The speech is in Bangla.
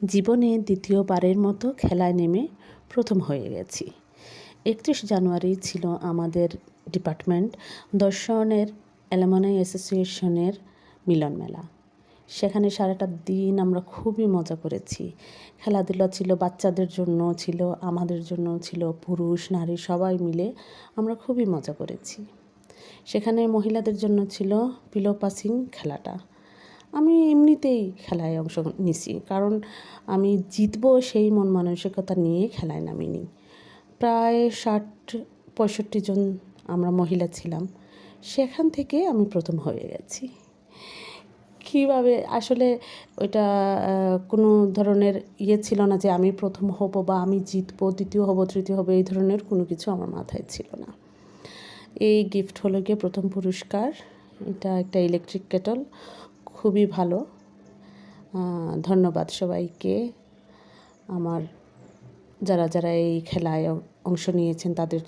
জীবনে দ্বিতীয়বারের মতো খেলায় নেমে প্রথম হয়ে গেছি। ৩১ জানুয়ারি ছিল আমাদের ডিপার্টমেন্ট দর্শনের অ্যালুমনাই অ্যাসোসিয়েশনের মিলন মেলা। সেখানে সারাটা দিন আমরা খুবই মজা করেছি। খেলাধুলা ছিল, বাচ্চাদের জন্য ছিল, আমাদের জন্য ছিল, পুরুষ নারী সবাই মিলে আমরা খুবই মজা করেছি। সেখানে মহিলাদের জন্য ছিল পিলো পাসিং খেলাটা। আমি এমনিতেই খেলায় অংশ নিছি, কারণ আমি জিতবো সেই মন মানসিকতা নিয়ে খেলায় নামিনি। প্রায় ৬০-৬৫ জন আমরা মহিলা ছিলাম, সেখান থেকে আমি প্রথম হয়ে গেছি। কীভাবে আসলে ওইটা কোনো ধরনের ছিল না যে আমি প্রথম হব বা আমি জিতবো, দ্বিতীয় হব, তৃতীয় হব, এই ধরনের কোনো কিছু আমার মাথায় ছিল না। এই গিফট হলো গিয়ে প্রথম পুরস্কার। এটা একটা ইলেকট্রিক কেটল, খুবই ভালো। ধন্যবাদ সবাইকে, আমার যারা যারা এই খেলায় অংশ নিয়েছেন তাদের।